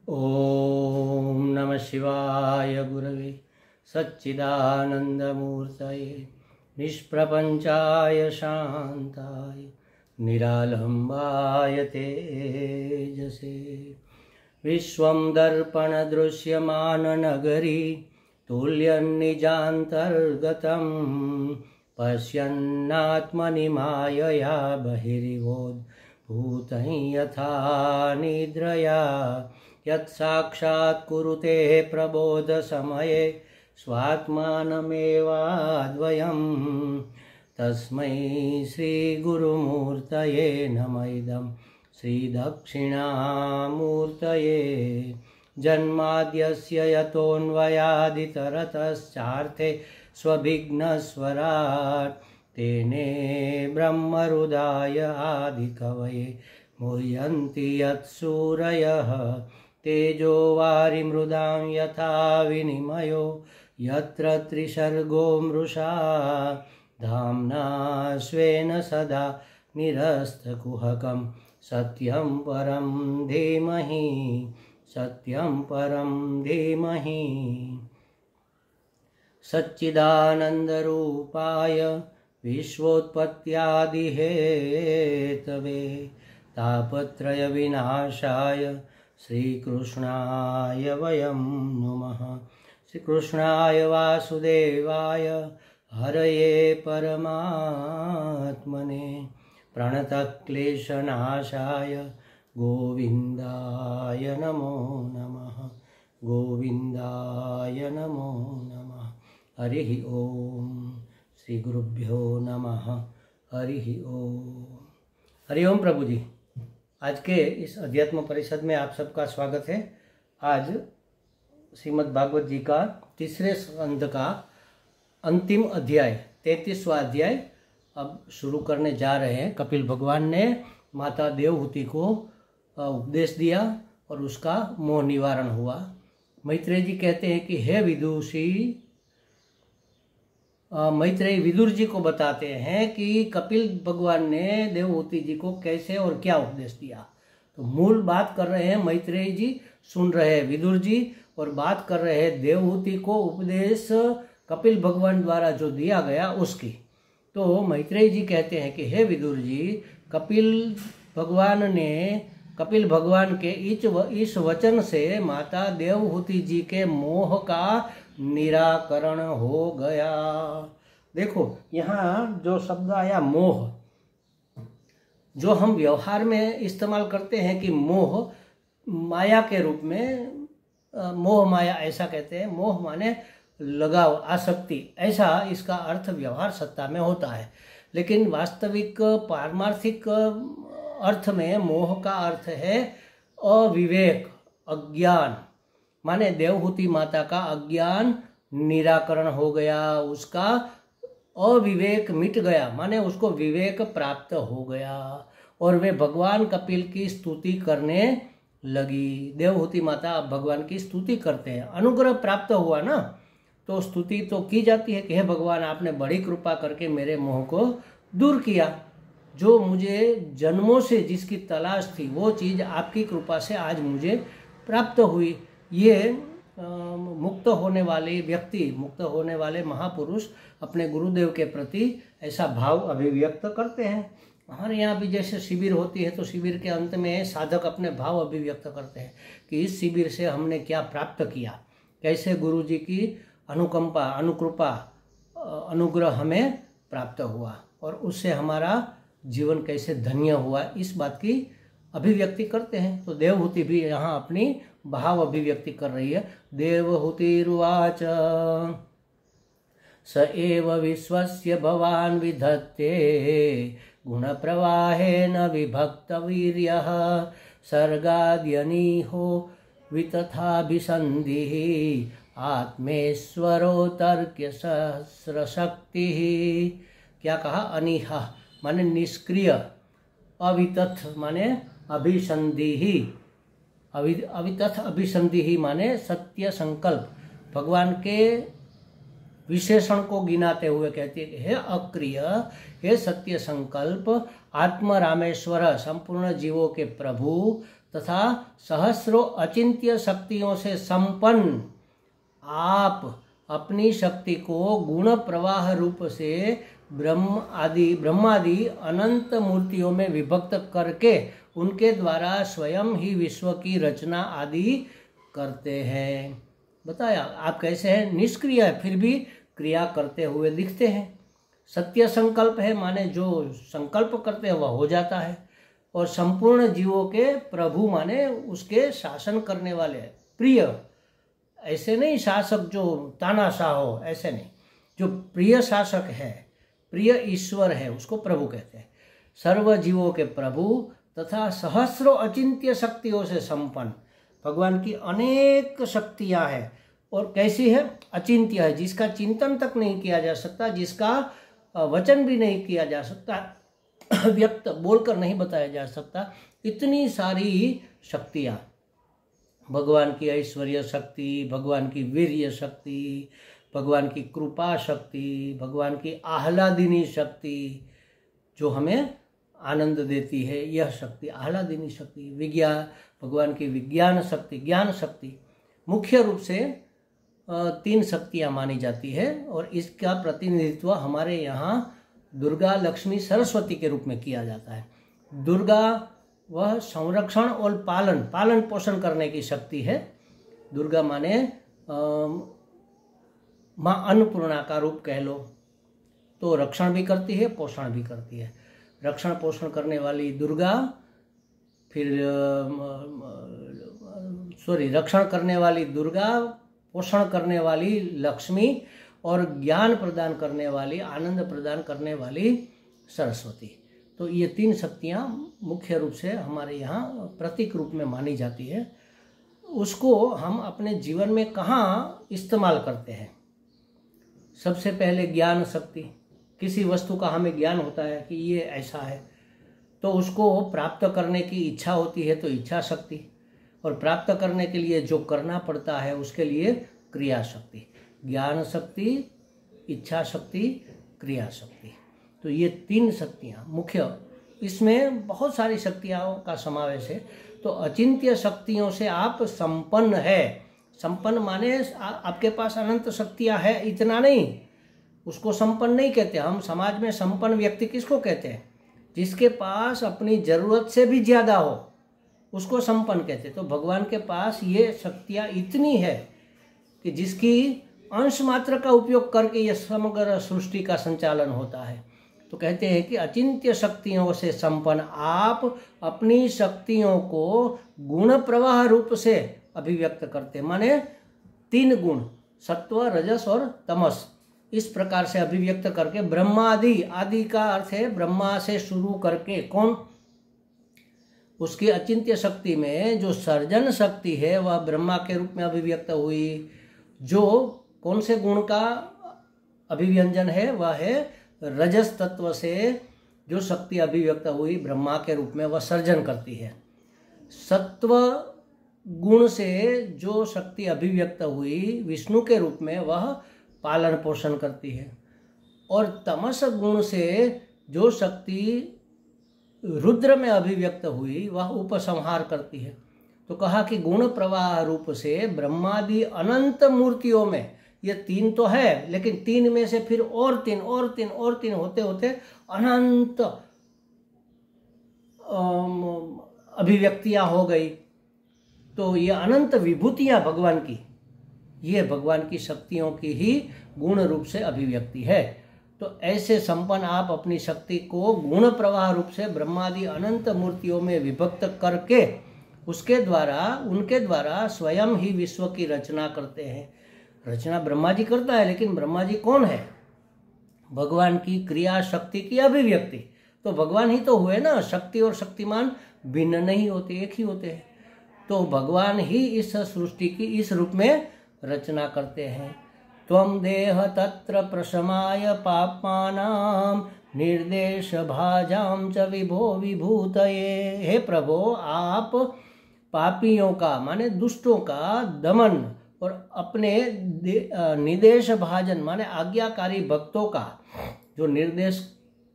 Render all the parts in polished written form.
ओम नमः शिवाय गुरवे सच्चिदानंदमूर्तये निष्प्रपंचाय शांताय निरालंबाय तेजसे विश्वं दर्पण दृश्यमान नगरी तुल्यन्निजान्तर्गतं पश्यन्नात्मनि मायया बहिरिवोद्भूतं यथा निद्रया यत्साक्षात् कुरुते प्रबोध समये स्वात्मानमेवाद्वयं तस्मै श्री गुरुमूर्तये नमः इदं श्री दक्षिणामूर्तये जन्माद्यस्य यतोऽन्वयादितरतश्चार्थे स्वभिघ्नस्वराट् तेने ब्रह्महृदाय आदिकवये मुह्यन्ति यत्सूरयः तेजो वारिमृदां यथा विनिमयो यत्र त्रिसर्गो मृषा धाम्ना स्वेन सदा निरस्तकुहकं सत्यं परं धीमहि सत्यं परं धीमहि सच्चिदानन्दरूपाय विश्वोत्पत्त्यादिहेतवे तापत्रय विनाशाय श्रीकृष्णाय वयं नुमः। श्रीकृष्णाय वासुदेवाय हरये परमात्मने प्रणतक्लेशनाशाय गोविन्दाय नमो नमः गोविन्दाय नमो नमः। हरिः ओम श्री गुरुभ्यो नमः। हरिः ओम। हरि ओम प्रभु जी। आज के इस अध्यात्म परिषद में आप सबका स्वागत है। आज श्रीमद् भागवत जी का तीसरे स्कंद का अंतिम अध्याय 33वां अध्याय अब शुरू करने जा रहे हैं। कपिल भगवान ने माता देवहूति को उपदेश दिया और उसका मोह निवारण हुआ। मैत्रेय जी कहते हैं कि हे विदुषी, मैत्रेय विदुर जी को बताते हैं कि कपिल भगवान ने देवहूति जी को कैसे और क्या उपदेश दिया। तो मूल बात कर रहे हैं मैत्रेय जी, सुन रहे हैं विदुर जी, और बात कर रहे हैं देवहूति को उपदेश कपिल भगवान द्वारा जो दिया गया उसकी। तो मैत्रेय जी कहते हैं कि हे विदुर जी, कपिल भगवान के इस वचन से माता देवहूति जी के मोह का निराकरण हो गया। देखो यहाँ जो शब्द आया मोह, जो हम व्यवहार में इस्तेमाल करते हैं कि मोह माया के रूप में, मोह माया ऐसा कहते हैं। मोह माने लगाव, आसक्ति, ऐसा इसका अर्थ व्यवहार सत्ता में होता है। लेकिन वास्तविक पारमार्थिक अर्थ में मोह का अर्थ है अविवेक, अज्ञान। माने देवहूति माता का अज्ञान निराकरण हो गया, उसका अविवेक मिट गया, माने उसको विवेक प्राप्त हो गया और वे भगवान कपिल की स्तुति करने लगी। देवहूति माता अब भगवान की स्तुति करते हैं। अनुग्रह प्राप्त हुआ ना, तो स्तुति तो की जाती है कि हे भगवान, आपने बड़ी कृपा करके मेरे मोह को दूर किया। जो मुझे जन्मों से जिसकी तलाश थी वो चीज़ आपकी कृपा से आज मुझे प्राप्त हुई। ये मुक्त होने वाले व्यक्ति, मुक्त होने वाले महापुरुष अपने गुरुदेव के प्रति ऐसा भाव अभिव्यक्त करते हैं। हमारे यहाँ भी जैसे शिविर होती है तो शिविर के अंत में साधक अपने भाव अभिव्यक्त करते हैं कि इस शिविर से हमने क्या प्राप्त किया, कैसे गुरु जी की अनुकंपा, अनुकृपा, अनुग्रह हमें प्राप्त हुआ और उससे हमारा जीवन कैसे धन्य हुआ, इस बात की अभिव्यक्ति करते हैं। तो देवहूति भी यहाँ अपनी भाव अभिव्यक्ति कर रही है। देवहूतिरुवाच स एव विश्वस्य भवान् विधत्ते गुणप्रवाहेन विभक्तवीर्यः सर्गाद्यनीहो वितथाभिसन्धिः आत्मेश्वरो तर्क्य सहस्रशक्तिः। क्या कहा? अनिहा माने निष्क्रिय, अवितथ माने अभिसंधि ही, अवितथ अभिसंधि ही माने सत्य संकल्प। भगवान के विशेषण को गिनाते हुए कहती है हे अक्रिय, हे सत्य संकल्प, आत्म रामेश्वर, संपूर्ण जीवों के प्रभु, तथा सहस्रों अचिंत्य शक्तियों से संपन्न आप अपनी शक्ति को गुण प्रवाह रूप से ब्रह्मादि अनंत मूर्तियों में विभक्त करके उनके द्वारा स्वयं ही विश्व की रचना आदि करते हैं। बताया आप कैसे हैं, निष्क्रिय है फिर भी क्रिया करते हुए दिखते हैं। सत्य संकल्प है, माने जो संकल्प करते हैं वह हो जाता है। और संपूर्ण जीवों के प्रभु माने उसके शासन करने वाले, प्रिय, ऐसे नहीं शासक जो तानाशाह हो, ऐसे नहीं, जो प्रिय शासक है, प्रिय ईश्वर है, उसको प्रभु कहते हैं। सर्व जीवों के प्रभु तथा सहस्रों अचिंत्य शक्तियों से संपन्न, भगवान की अनेक शक्तियां हैं। और कैसी है, अचिंत्य है, जिसका चिंतन तक नहीं किया जा सकता, जिसका वचन भी नहीं किया जा सकता, व्यक्त बोलकर नहीं बताया जा सकता। इतनी सारी शक्तियां, भगवान की ऐश्वर्य शक्ति, भगवान की वीर्य शक्ति, भगवान की कृपा शक्ति, भगवान की आह्लादिनी शक्ति जो हमें आनंद देती है, यह शक्ति आह्लादिनी शक्ति। विज्ञान, भगवान की विज्ञान शक्ति, ज्ञान शक्ति, मुख्य रूप से 3 शक्तियाँ मानी जाती है। और इसका प्रतिनिधित्व हमारे यहाँ दुर्गा, लक्ष्मी, सरस्वती के रूप में किया जाता है। दुर्गा वह संरक्षण और पालन पोषण करने की शक्ति है। दुर्गा माने माँ अन्नपूर्णा का रूप कह लो, तो रक्षण भी करती है, पोषण भी करती है। रक्षण पोषण करने वाली दुर्गा, फिर रक्षण करने वाली दुर्गा, पोषण करने वाली लक्ष्मी, और ज्ञान प्रदान करने वाली, आनंद प्रदान करने वाली सरस्वती। तो ये 3 शक्तियाँ मुख्य रूप से हमारे यहाँ प्रतीक रूप में मानी जाती है। उसको हम अपने जीवन में कहाँ इस्तेमाल करते हैं? सबसे पहले ज्ञान शक्ति, किसी वस्तु का हमें ज्ञान होता है कि ये ऐसा है, तो उसको प्राप्त करने की इच्छा होती है, तो इच्छा शक्ति, और प्राप्त करने के लिए जो करना पड़ता है उसके लिए क्रिया शक्ति। ज्ञान शक्ति, इच्छा शक्ति, क्रिया शक्ति। तो ये 3 शक्तियाँ मुख्य, इसमें बहुत सारी शक्तियों का समावेश है। तो अचिंत्य शक्तियों से आप संपन्न है। संपन्न माने आपके पास अनंत शक्तियाँ है, इतना नहीं, उसको संपन्न नहीं कहते हम। समाज में संपन्न व्यक्ति किसको कहते हैं? जिसके पास अपनी जरूरत से भी ज्यादा हो, उसको संपन्न कहते हैं। तो भगवान के पास ये शक्तियाँ इतनी है कि जिसकी अंश मात्र का उपयोग करके यह समग्र सृष्टि का संचालन होता है। तो कहते हैं कि अचिंत्य शक्तियों से संपन्न आप अपनी शक्तियों को गुण प्रवाह रूप से अभिव्यक्त करते, माने 3 गुण, सत्व, रजस और तमस, इस प्रकार से अभिव्यक्त करके ब्रह्मादि, आदि का अर्थ है ब्रह्मा से शुरू करके, कौन? उसकी अचिंत्य शक्ति में जो सर्जन शक्ति है वह ब्रह्मा के रूप में अभिव्यक्त हुई। जो कौन से गुण का अभिव्यंजन है? वह है रजस तत्व से जो शक्ति अभिव्यक्त हुई ब्रह्मा के रूप में, वह सर्जन करती है। सत्व गुण से जो शक्ति अभिव्यक्त हुई विष्णु के रूप में, वह पालन पोषण करती है। और तमस गुण से जो शक्ति रुद्र में अभिव्यक्त हुई वह उपसंहार करती है। तो कहा कि गुण प्रवाह रूप से ब्रह्मादि अनंत मूर्तियों में ये 3 तो है, लेकिन 3 में से फिर और 3 होते होते अनंत अभिव्यक्तियां हो गई। तो ये अनंत विभूतियां भगवान की, ये भगवान की शक्तियों की ही गुण रूप से अभिव्यक्ति है। तो ऐसे संपन्न आप अपनी शक्ति को गुण प्रवाह रूप से ब्रह्मादि अनंत मूर्तियों में विभक्त करके उसके द्वारा, उनके द्वारा स्वयं ही विश्व की रचना करते हैं। रचना ब्रह्मा जी करता है, लेकिन ब्रह्मा जी कौन है? भगवान की क्रिया शक्ति की अभिव्यक्ति। तो भगवान ही तो हुए ना, शक्ति और शक्तिमान भिन्न नहीं होते, एक ही होते हैं। तो भगवान ही इस सृष्टि की इस रूप में रचना करते हैं। त्वं देह तत्र प्रशमाय पाप्मानां निर्देश भाजां च विभो विभूतये। हे प्रभो, आप पापियों का माने दुष्टों का दमन और अपने निदेश भाजन माने आज्ञाकारी भक्तों का, जो निर्देश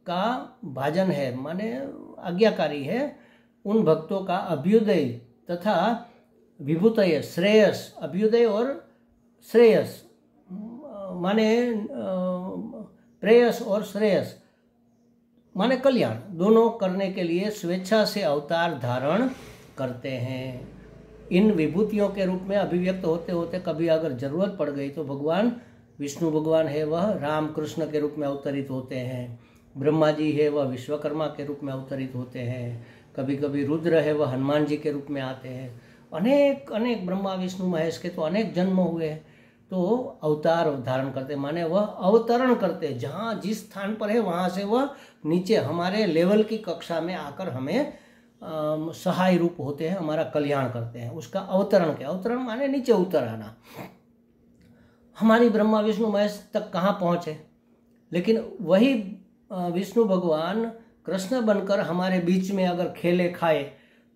का भाजन है माने आज्ञाकारी है, उन भक्तों का अभ्युदय तथा विभूतय श्रेयस, अभ्युदय और श्रेयस माने प्रेयस और श्रेयस माने कल्याण, दोनों करने के लिए स्वेच्छा से अवतार धारण करते हैं। इन विभूतियों के रूप में अभिव्यक्त होते होते कभी अगर जरूरत पड़ गई तो भगवान विष्णु भगवान है वह राम कृष्ण के रूप में अवतरित होते हैं, ब्रह्मा जी है वह विश्वकर्मा के रूप में अवतरित होते हैं, कभी कभी रुद्र है वह हनुमान जी के रूप में आते हैं। अनेक अनेक ब्रह्मा विष्णु महेश के तो अनेक जन्म हुए हैं, तो अवतार धारण करते माने वह अवतरण करते, जहाँ जिस स्थान पर है वहाँ से वह नीचे हमारे लेवल की कक्षा में आकर हमें सहाय रूप होते हैं, हमारा कल्याण करते हैं। उसका अवतरण क्या, अवतरण माने नीचे उतर आना। हमारी ब्रह्मा विष्णु महेश तक कहाँ पहुँचे, लेकिन वही विष्णु भगवान कृष्ण बनकर हमारे बीच में अगर खेले खाए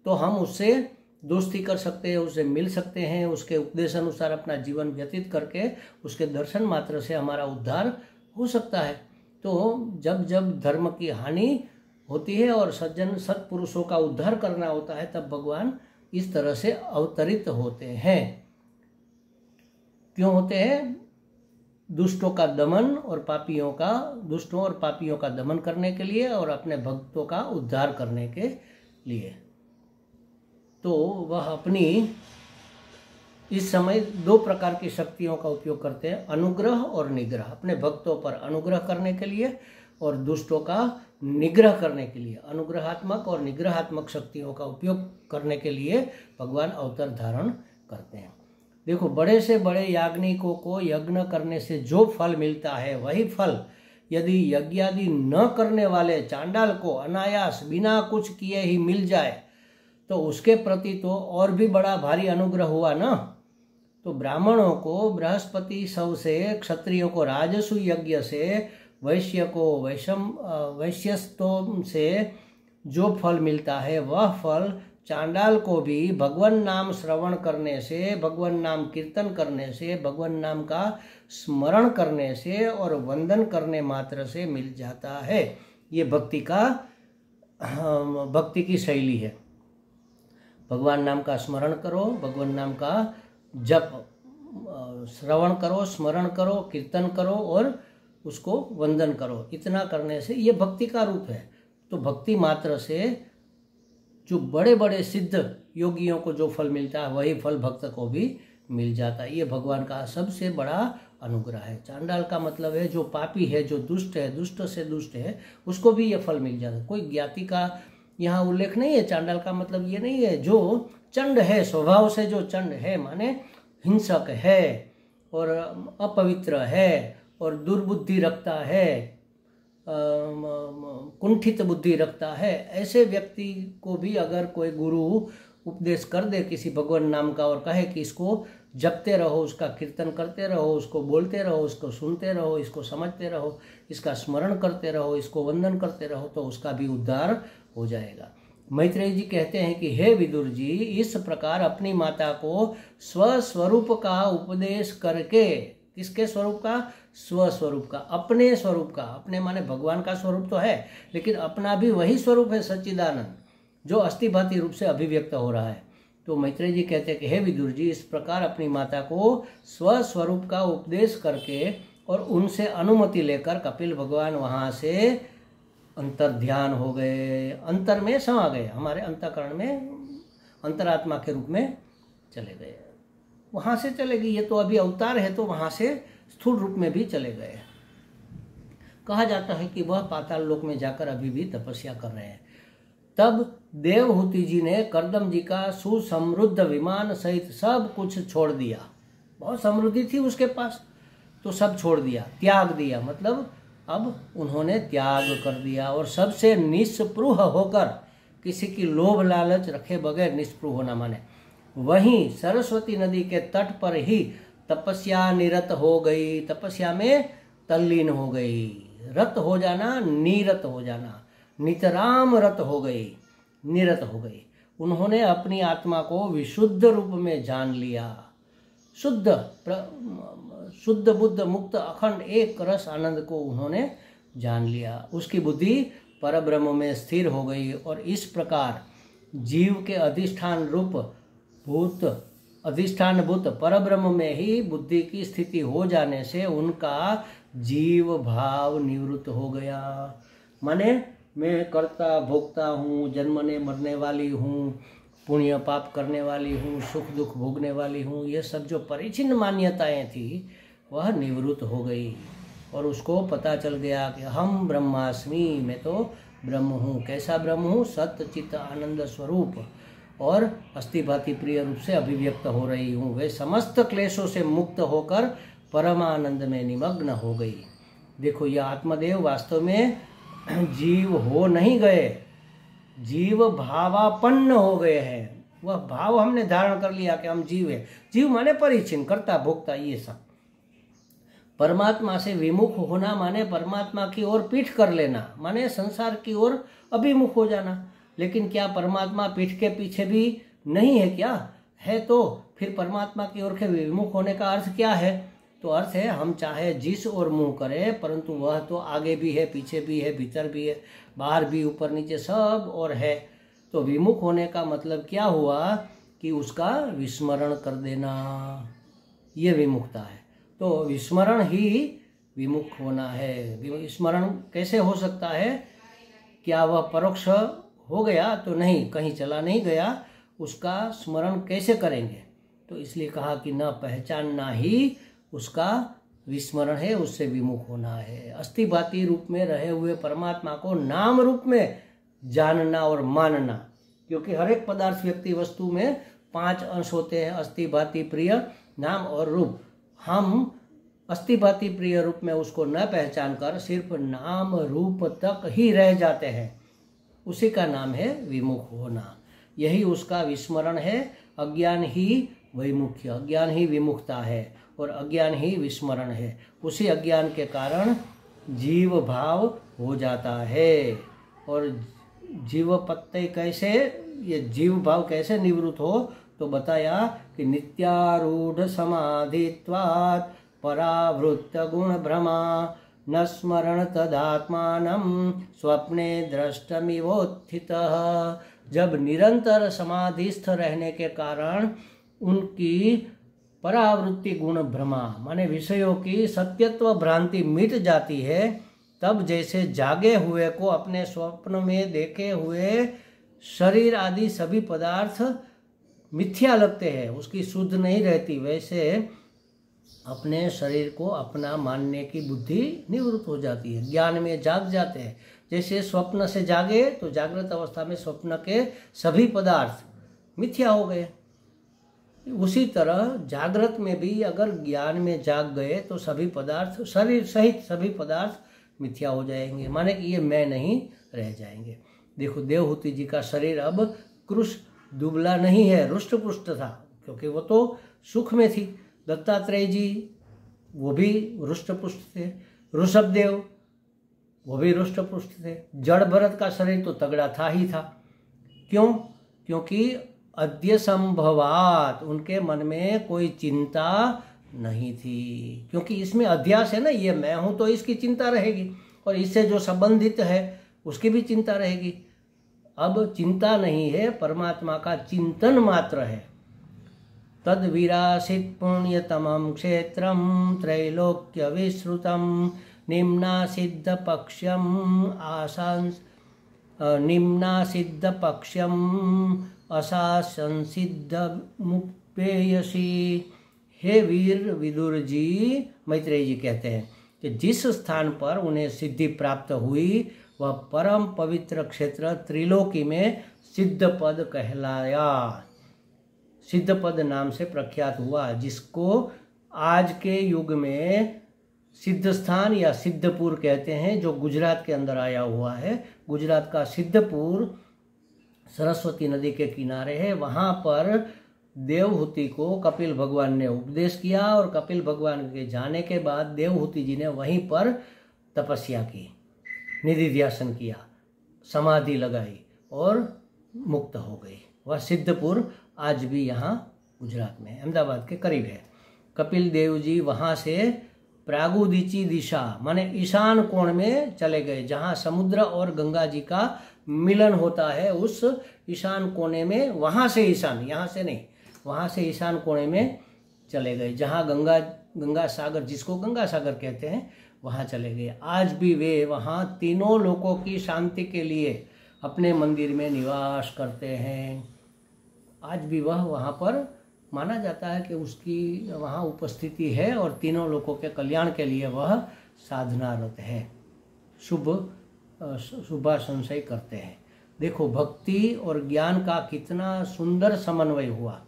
तो हम उससे दोस्ती कर सकते हैं, उससे मिल सकते हैं, उसके उपदेश अनुसार अपना जीवन व्यतीत करके उसके दर्शन मात्र से हमारा उद्धार हो सकता है। तो जब जब धर्म की हानि होती है और सज्जन सत्पुरुषों का उद्धार करना होता है तब भगवान इस तरह से अवतरित होते हैं। क्यों होते हैं? दुष्टों का दमन और पापियों का, दुष्टों और पापियों का दमन करने के लिए और अपने भक्तों का उद्धार करने के लिए। तो वह अपनी इस समय दो प्रकार की शक्तियों का उपयोग करते हैं, अनुग्रह और निग्रह। अपने भक्तों पर अनुग्रह करने के लिए और दुष्टों का निग्रह करने के लिए, अनुग्रहात्मक और निग्रहात्मक शक्तियों का उपयोग करने के लिए भगवान अवतार धारण करते हैं। देखो, बड़े से बड़े याज्ञनिकों को यज्ञ करने से जो फल मिलता है वही फल यदि यज्ञादि न करने वाले चांडाल को अनायास बिना कुछ किए ही मिल जाए तो उसके प्रति तो और भी बड़ा भारी अनुग्रह हुआ ना। तो ब्राह्मणों को बृहस्पति सव से, क्षत्रियों को राजसु यज्ञ से, वैश्य को वैश्यस्तोम से जो फल मिलता है वह फल चांडाल को भी भगवान नाम श्रवण करने से, भगवान नाम कीर्तन करने से, भगवान नाम का स्मरण करने से और वंदन करने मात्र से मिल जाता है। ये भक्ति की शैली है। भगवान नाम का स्मरण करो, भगवान नाम का जप, श्रवण करो, स्मरण करो, कीर्तन करो और उसको वंदन करो। इतना करने से ये भक्ति का रूप है। तो भक्ति मात्र से जो बड़े बड़े सिद्ध योगियों को जो फल मिलता है वही फल भक्त को भी मिल जाता है। ये भगवान का सबसे बड़ा अनुग्रह है। चांडाल का मतलब है जो पापी है, जो दुष्ट है, दुष्ट से दुष्ट है, उसको भी ये फल मिल जाता है। कोई ज्ञाति का यहाँ उल्लेख नहीं है। चांडाल का मतलब ये नहीं है जो चंड है, स्वभाव से जो चंड है माने हिंसक है और अपवित्र है और दुर्बुद्धि रखता है, कुंठित बुद्धि रखता है, ऐसे व्यक्ति को भी अगर कोई गुरु उपदेश कर दे किसी भगवान नाम का और कहे कि इसको जपते रहो, उसका कीर्तन करते रहो, उसको बोलते रहो, उसको सुनते रहो, इसको समझते रहो, इसका स्मरण करते रहो, इसको वंदन करते रहो, तो उसका भी उद्धार हो जाएगा। मैत्रेय जी कहते हैं कि हे विदुर जी, इस प्रकार अपनी माता को स्वस्वरूप का उपदेश करके, किसके स्वरूप का? स्वस्वरूप का, अपने स्वरूप का। अपने माने भगवान का स्वरूप तो है, लेकिन अपना भी वही स्वरूप है सच्चिदानंद, जो अस्थिभाति रूप से अभिव्यक्त हो रहा है। तो मैत्रेय जी कहते हैं कि हे विदुर जी, इस प्रकार अपनी माता को स्वस्वरूप का उपदेश करके और उनसे अनुमति लेकर कपिल भगवान वहाँ से अंतर ध्यान हो गए, अंतर में समा गए, हमारे अंतःकरण में अंतरात्मा के रूप में चले गए। वहाँ से चले गए, ये तो अभी अवतार है तो वहाँ से स्थूल रूप में भी चले गए। कहा जाता है कि वह पाताल लोक में जाकर अभी भी तपस्या कर रहे हैं। तब देवहूति जी ने कर्दम जी का सुसमृद्ध विमान सहित सब कुछ छोड़ दिया। बहुत समृद्धि थी उसके पास, तो सब छोड़ दिया, त्याग दिया, मतलब अब उन्होंने त्याग कर दिया और सबसे निस्पृह होकर, किसी की लोभ लालच रखे बगैर निस्पृह होना माने, वहीं सरस्वती नदी के तट पर ही तपस्या निरत हो गई। तपस्या में तल्लीन हो गई। रत हो जाना, निरत हो जाना, नितराम रत हो गई, निरत हो गई। उन्होंने अपनी आत्मा को विशुद्ध रूप में जान लिया। शुद्ध बुद्ध मुक्त अखंड एक रस आनंद को उन्होंने जान लिया। उसकी बुद्धि परब्रह्म में स्थिर हो गई और इस प्रकार जीव के अधिष्ठान रूप भूत अधिष्ठान भूत परब्रह्म में ही बुद्धि की स्थिति हो जाने से उनका जीव भाव निवृत्त हो गया। माने मैं कर्ता भोक्ता हूँ, जन्मने मरने वाली हूँ, पुण्य पाप करने वाली हूँ, सुख दुख भोगने वाली हूँ, ये सब जो परिचिन्न मान्यताएं थी वह निवृत्त हो गई और उसको पता चल गया कि हम ब्रह्मास्मि, मैं तो ब्रह्म हूँ। कैसा ब्रह्म हूँ? सत्य चित्त आनंद स्वरूप और अस्थि भांति प्रिय रूप से अभिव्यक्त हो रही हूँ। वे समस्त क्लेशों से मुक्त होकर परमानंद में निमग्न हो गई। देखो, यह आत्मदेव वास्तव में जीव हो नहीं गए, जीव भावापन्न हो गए हैं। वह भाव हमने धारण कर लिया कि हम जीव है। जीव माने परिचिन, कर्ता भोक्ता, ये सब। परमात्मा से विमुख होना माने परमात्मा की ओर पीठ कर लेना, माने संसार की ओर अभिमुख हो जाना। लेकिन क्या परमात्मा पीठ के पीछे भी नहीं है? क्या है? तो फिर परमात्मा की ओर के विमुख होने का अर्थ क्या है? तो अर्थ है हम चाहे जिस ओर मुंह करें, परंतु वह तो आगे भी है, पीछे भी है, भीतर भी है, बाहर भी, ऊपर नीचे सब और है। तो विमुख होने का मतलब क्या हुआ कि उसका विस्मरण कर देना, ये विमुखता है। तो विस्मरण ही विमुख होना है। विस्मरण कैसे हो सकता है? क्या वह परोक्ष हो गया? तो नहीं, कहीं चला नहीं गया, उसका स्मरण कैसे करेंगे? तो इसलिए कहा कि न पहचानना ही उसका विस्मरण है, उससे विमुख होना है। अस्थि भांति रूप में रहे हुए परमात्मा को नाम रूप में जानना और मानना, क्योंकि हर एक पदार्थ व्यक्ति वस्तु में 5 अंश होते हैं, अस्थि भांति प्रिय नाम और रूप। हम अस्थि भांति प्रिय रूप में उसको न पहचान कर सिर्फ नाम रूप तक ही रह जाते हैं, उसी का नाम है विमुख होना। यही उसका विस्मरण है। अज्ञान ही वैमुख्य, अज्ञान ही विमुखता है और अज्ञान ही विस्मरण है। उसी अज्ञान के कारण जीव भाव हो जाता है। और जीव पत्ते कैसे, ये जीव भाव कैसे निवृत्त हो? तो बताया कि नित्यारूढ़ समाधित्वात् परावृत्त गुण भ्रमा न स्मरण तदात्मानं स्वप्ने दृष्टमिवोत्थितः। जब निरंतर समाधिस्थ रहने के कारण उनकी परावृत्ति गुण भ्रमा माने विषयों की सत्यत्व भ्रांति मिट जाती है, तब जैसे जागे हुए को अपने स्वप्न में देखे हुए शरीर आदि सभी पदार्थ मिथ्या लगते हैं, उसकी शुद्ध नहीं रहती, वैसे अपने शरीर को अपना मानने की बुद्धि निवृत्त हो जाती है। ज्ञान में जाग जाते हैं। जैसे स्वप्न से जागे तो जागृत अवस्था में स्वप्न के सभी पदार्थ मिथ्या हो गए, उसी तरह जागृत में भी अगर ज्ञान में जाग गए तो सभी पदार्थ, शरीर सहित सभी पदार्थ मिथ्या हो जाएंगे, माने कि ये मैं नहीं रह जाएंगे। देखो, देवहूति जी का शरीर अब कृश दुबला नहीं है, रुष्ट पुष्ट था, क्योंकि वो तो सुख में थी। दत्तात्रेय जी वो भी रुष्ट पुष्ट थे, ऋषभदेव वो भी रुष्ट पुष्ट थे। जड़ भरत का शरीर तो तगड़ा था ही था। क्यों? क्योंकि अद्य संभवात उनके मन में कोई चिंता नहीं थी, क्योंकि इसमें अध्यास है ना, ये मैं हूं तो इसकी चिंता रहेगी और इससे जो संबंधित है उसकी भी चिंता रहेगी। अब चिंता नहीं है, परमात्मा का चिंतन मात्र है। तद विरासित पुण्यतमं क्षेत्रं त्रैलोक्य विश्रुतं निम्ना सिद्ध पक्ष्यम आसांस निम्ना सिद्ध पक्ष्यम असासंसिद्ध मुपेयसी। हे वीर विदुर जी, मैत्रेय जी कहते हैं कि जिस स्थान पर उन्हें सिद्धि प्राप्त हुई वह परम पवित्र क्षेत्र त्रिलोकी में सिद्ध पद कहलाया, सिद्ध पद नाम से प्रख्यात हुआ, जिसको आज के युग में सिद्ध स्थान या सिद्धपुर कहते हैं, जो गुजरात के अंदर आया हुआ है। गुजरात का सिद्धपुर सरस्वती नदी के किनारे है। वहाँ पर देवहूति को कपिल भगवान ने उपदेश किया और कपिल भगवान के जाने के बाद देवहूति जी ने वहीं पर तपस्या की, निधिध्यासन किया, समाधि लगाई और मुक्त हो गई। वह सिद्धपुर आज भी यहाँ गुजरात में अहमदाबाद के करीब है। कपिल देव जी वहाँ से प्रागुदीची दिशा माने ईशान कोण में चले गए, जहाँ समुद्र और गंगा जी का मिलन होता है, उस ईशान कोने में, वहाँ से ईशान, यहाँ से नहीं, वहाँ से ईशान कोने में चले गए, जहाँ गंगा सागर, जिसको गंगा सागर कहते हैं, वहाँ चले गए। आज भी वे वहाँ तीनों लोकों की शांति के लिए अपने मंदिर में निवास करते हैं। आज भी वह वहाँ पर माना जाता है कि उसकी वहाँ उपस्थिति है और तीनों लोगों के कल्याण के लिए वह साधनारत है, शुभ संशय करते हैं। देखो, भक्ति और ज्ञान का कितना सुंदर समन्वय हुआ,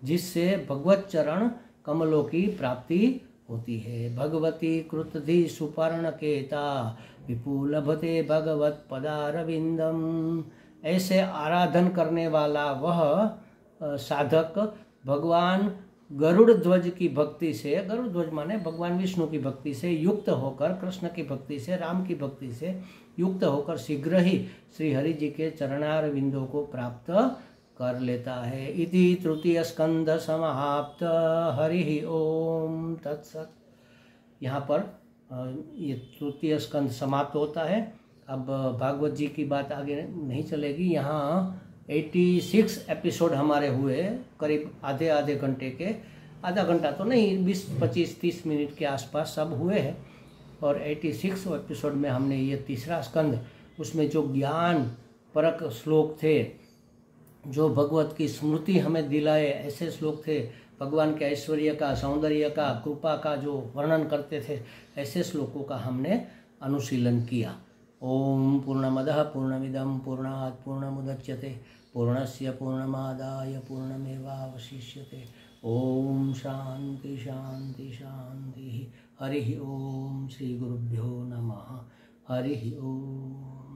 जिससे भगवत चरण कमलों की प्राप्ति होती है। भगवती कृतधि सुपर्ण केता विपुलभते भगवत पदारविंदम। ऐसे आराधन करने वाला वह साधक भगवान गरुड़ ध्वज की भक्ति से, गरुड़ ध्वज माने भगवान विष्णु की भक्ति से युक्त होकर, कृष्ण की भक्ति से, राम की भक्ति से युक्त होकर शीघ्र ही श्री हरि जी के चरणार बिंदु को प्राप्त कर लेता है। इति तृतीय स्कंध समाप्त। हरि ओम तत्सत। यहाँ पर ये तृतीय स्कंध समाप्त होता है। अब भागवत जी की बात आगे नहीं चलेगी। यहाँ 86 एपिसोड हमारे हुए, करीब आधे घंटे के, आधा घंटा तो नहीं, 20, 25, 30 मिनट के आसपास सब हुए हैं। और 86 एपिसोड में हमने ये तीसरा स्कंद, उसमें जो ज्ञान परक श्लोक थे, जो भगवत की स्मृति हमें दिलाए ऐसे श्लोक थे, भगवान के ऐश्वर्य का, सौंदर्य का, कृपा का जो वर्णन करते थे, ऐसे श्लोकों का हमने अनुशीलन किया। ओम पूर्णमदः पूर्णमिदं पूर्णात् पूर्णमुदच्यते पूर्णस्य पूर्णमादाय पूर्णमेवावशिष्यते। ओम शांति शांति शांति। हरि ओम। श्री गुरुभ्यो नमः। हरि ओम।